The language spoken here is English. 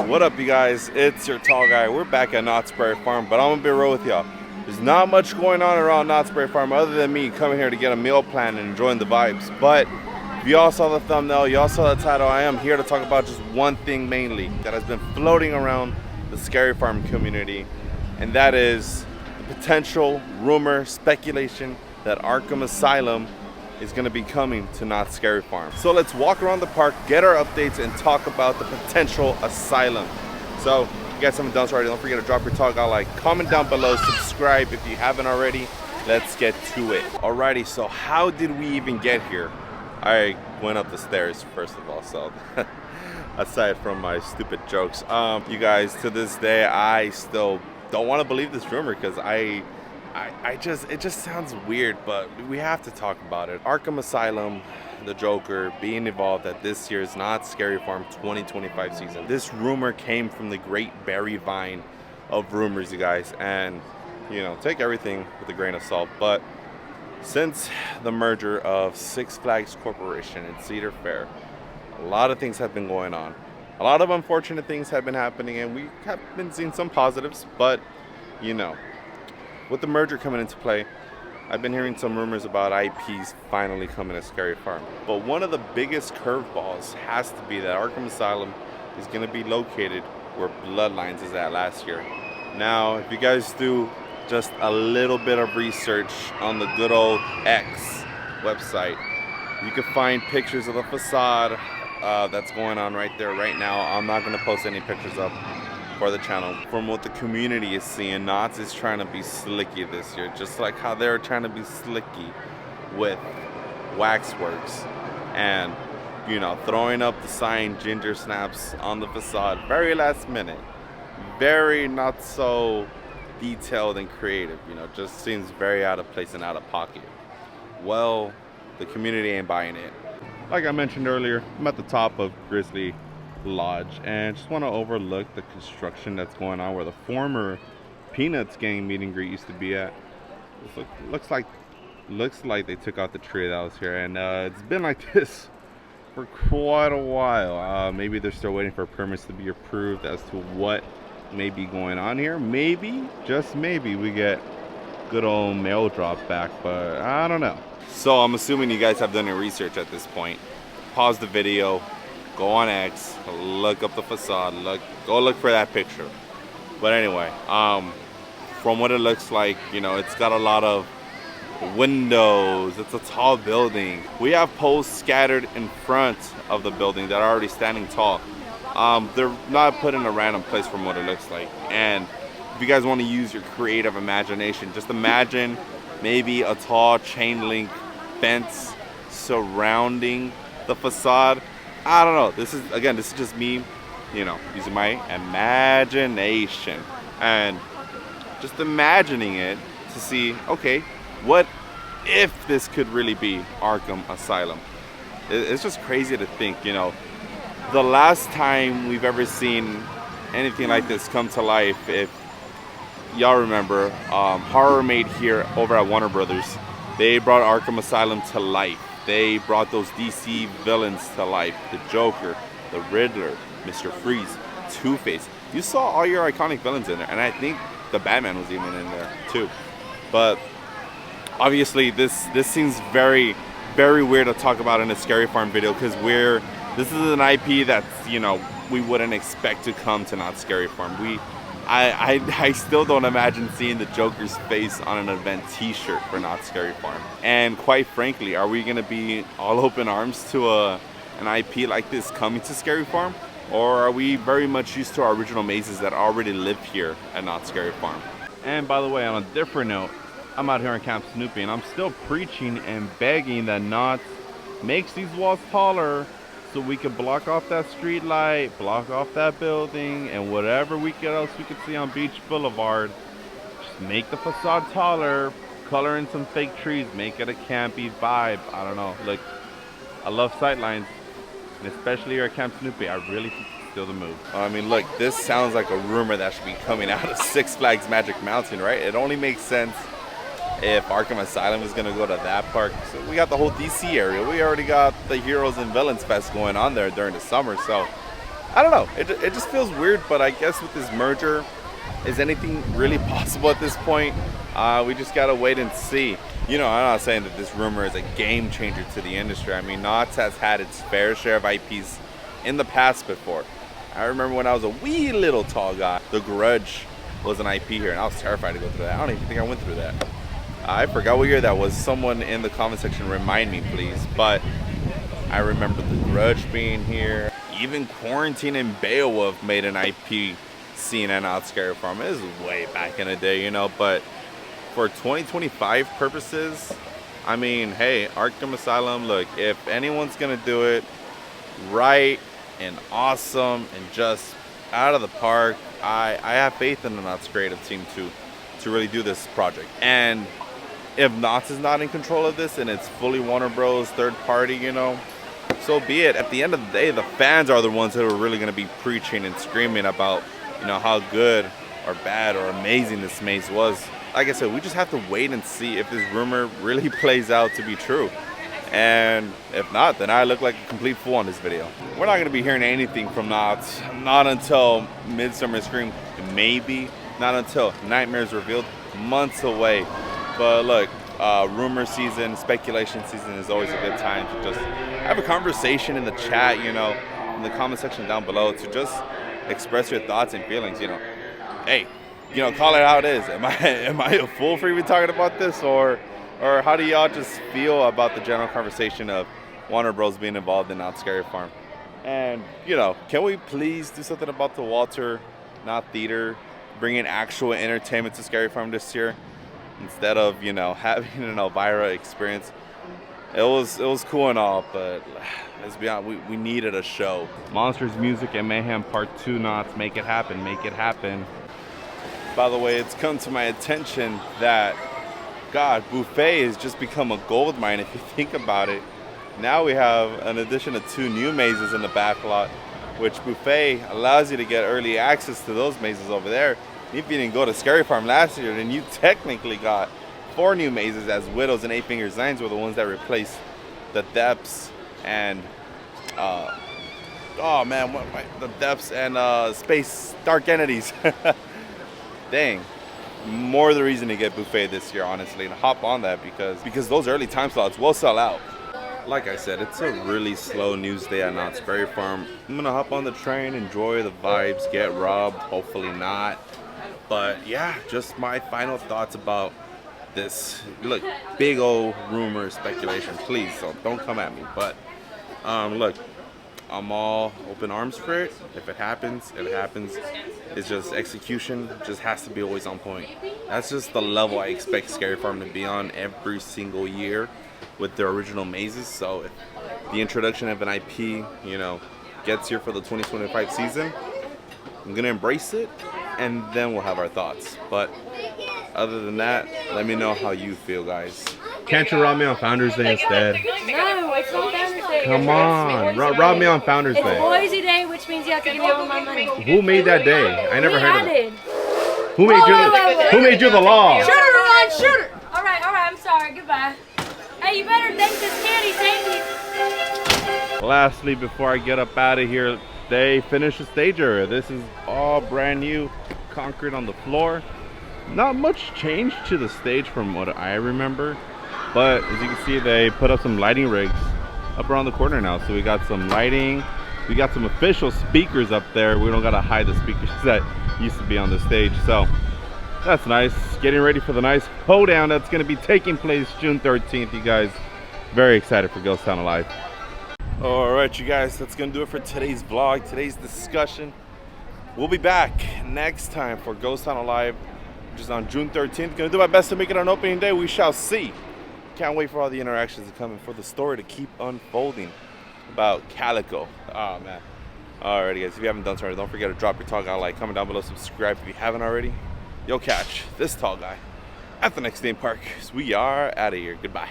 What up, you guys? It's your tall guy. We're back at Knott's Berry Farm, but I'm gonna be real with y'all. There's not much going on around Knott's Berry Farm other than me coming here to get a meal plan and enjoying the vibes. But if y'all saw the thumbnail, y'all saw the title, I am here to talk about just one thing mainly that has been floating around the Scary Farm community, and that is the potential rumor, speculation that Arkham Asylum is going to be coming to Knott's Scary Farm. So let's walk around the park, get our updates, and talk about the potential asylum. So if you guys haven't done so already, don't forget to drop your talk out, like, comment down below, subscribe if you haven't already. Let's get to it. Alrighty, so how did we even get here? I went up the stairs first of all, so aside from my stupid jokes, you guys, to this day I still don't want to believe this rumor because it just sounds weird, but we have to talk about it. Arkham Asylum, the Joker, being involved at this year's Knott's Scary Farm 2025 season. This rumor came from the great berry vine of rumors, you guys, and you know, take everything with a grain of salt. But since the merger of Six Flags Corporation and Cedar Fair, a lot of things have been going on. A lot of unfortunate things have been happening, and we have been seeing some positives, but you know, with the merger coming into play, I've been hearing some rumors about IPs finally coming to Scary Farm. But one of the biggest curveballs has to be that Arkham Asylum is going to be located where Bloodlines is at last year. Now, if you guys do just a little bit of research on the good old X website, you can find pictures of the facade that's going on right there right now. I'm not going to post any pictures up for the channel. From what the community is seeing, Knott's is trying to be slicky this year, just like how they're trying to be slicky with Waxworks and, you know, throwing up the sign Ginger Snaps on the facade very last minute, very not so detailed and creative, you know, just seems very out of place and out of pocket. Well, the community ain't buying it. Like I mentioned earlier, I'm at the top of Grizzly Lodge and just want to overlook the construction that's going on where the former Peanuts gang meet and greet used to be at. Looks like they took out the tree that was here, and it's been like this for quite a while. Maybe they're still waiting for permits to be approved as to what may be going on here. Maybe, just maybe, we get good old mail drop back, but I don't know. So I'm assuming you guys have done your research at this point. Pause the video, go on X, look up the facade, go look for that picture. But anyway, from what it looks like, you know, it's got a lot of windows, it's a tall building. We have posts scattered in front of the building that are already standing tall. They're not put in a random place from what it looks like. And if you guys want to use your creative imagination, just imagine maybe a tall chain link fence surrounding the facade. I don't know. This is just me, you know, using my imagination and just imagining it to see, okay, what if this could really be Arkham Asylum? It's just crazy to think, you know, the last time we've ever seen anything like this come to life, if y'all remember, Horror Made here over at Warner Brothers, they brought Arkham Asylum to life. They brought those DC villains to life. The Joker, the Riddler, Mr. Freeze, Two-Face. You saw all your iconic villains in there, and I think the Batman was even in there too. But obviously this seems very, very weird to talk about in a Scary Farm video, because this is an IP that's, you know, we wouldn't expect to come to Knott's Scary Farm. I still don't imagine seeing the Joker's face on an event t-shirt for Knott's Scary Farm. And quite frankly, are we going to be all open arms to an IP like this coming to Scary Farm? Or are we very much used to our original mazes that already live here at Knott's Scary Farm? And by the way, on a different note, I'm out here on Camp Snoopy, and I'm still preaching and begging that Knott's makes these walls taller so we can block off that street light, block off that building, and whatever else we could see on Beach Boulevard. Just make the facade taller, color in some fake trees, make it a campy vibe. I don't know. Look, I love sightlines, and especially here at Camp Snoopy, I really think it's still the move. I mean, look, this sounds like a rumor that should be coming out of Six Flags Magic Mountain, right? It only makes sense if Arkham Asylum is going to go to that park. So we got the whole DC area. We already got the Heroes and Villains Fest going on there during the summer. So I don't know. It just feels weird, but I guess with this merger, is anything really possible at this point? We just gotta wait and see. You know, I'm not saying that this rumor is a game changer to the industry. I mean, Knott's has had its fair share of IPs in the past before. I remember when I was a wee little tall guy, The Grudge was an IP here, and I was terrified to go through that. I don't even think I went through that. I forgot what year that was. Someone in the comment section remind me, please. But I remember The Grudge being here. Even Quarantine and Beowulf made an IP scene at Knott's Scary Farm. It was way back in the day, you know, but for 2025 purposes, I mean, hey, Arkham Asylum, look, if anyone's gonna do it right and awesome and just out of the park, I have faith in the Knott's creative team to really do this project. And if Knott's is not in control of this and it's fully Warner Bros. Third party, you know, so be it. At the end of the day, the fans are the ones that are really going to be preaching and screaming about, you know, how good or bad or amazing this maze was. Like I said, we just have to wait and see if this rumor really plays out to be true. And if not, then I look like a complete fool on this video. We're not going to be hearing anything from Knott's, not until Midsummer Scream, maybe not until Nightmares Revealed, months away. But look, rumor season, speculation season is always a good time to just have a conversation in the chat, you know, in the comment section down below, to just express your thoughts and feelings, you know. Hey, you know, call it how it is. Am I a fool for even talking about this, or how do y'all just feel about the general conversation of Warner Bros. Being involved in Knott's Scary Farm? And, you know, can we please do something about the Walter Knott Theater, bringing actual entertainment to Scary Farm this year, instead of, you know, having an Elvira experience? It was cool and all, but let's be honest, we needed a show. Monsters, Music, and Mayhem Part 2 Knott's. Make it happen, make it happen. By the way, it's come to my attention that, God, Buffet has just become a gold mine if you think about it. Now we have an addition of 2 new mazes in the back lot, which Buffet allows you to get early access to those mazes over there. If you didn't go to Scary Farm last year, then you technically got 4 new mazes, as Widows and 8 Finger Signs were the ones that replaced the Depths and the Depths and Space Dark Entities. Dang, more the reason to get Buffet this year, honestly, and hop on that because those early time slots will sell out. Like I said, it's a really slow news day at Knott's Berry Farm. I'm gonna hop on the train, enjoy the vibes, get robbed, hopefully not. But yeah, just my final thoughts about this. Look, big old rumor, speculation, please, so don't come at me. But look, I'm all open arms for it. If it happens, it happens. It's just execution just has to be always on point. That's just the level I expect Scary Farm to be on every single year with their original mazes. So if the introduction of an IP, you know, gets here for the 2025 season, I'm gonna embrace it, and then we'll have our thoughts. But other than that, let me know how you feel, guys. Can't you rob me on Founders Day instead? No, it's not Founders Day. Come on, rob me on Founders Day. It's Boise Day, which means you have to give me all my money. Who made that day? I never heard of it. Who made you the law? Shooter, Ron, shooter! Alright, I'm sorry, goodbye. Hey, you better thank this candy, thank you. Lastly, before I get up out of here, they finished the stage area. This is all brand new concrete on the floor. Not much change to the stage from what I remember, but as you can see, they put up some lighting rigs up around the corner now. So we got some lighting, we got some official speakers up there. We don't gotta hide the speakers that used to be on the stage, so that's nice. Getting ready for the nice hoedown that's gonna be taking place June 13th, you guys. Very excited for Ghost Town Alive. All right, you guys, that's gonna do it for today's vlog, today's discussion. We'll be back next time for Ghost Town Alive, which is on June 13th. Gonna do my best to make it on opening day. We shall see. Can't wait for all the interactions to come and for the story to keep unfolding about Calico. Oh man. Alrighty, guys, if you haven't done so already, don't forget to drop your tall guy like, comment down below, subscribe if you haven't already. You'll catch this tall guy at the next theme park. So we are out of here. Goodbye.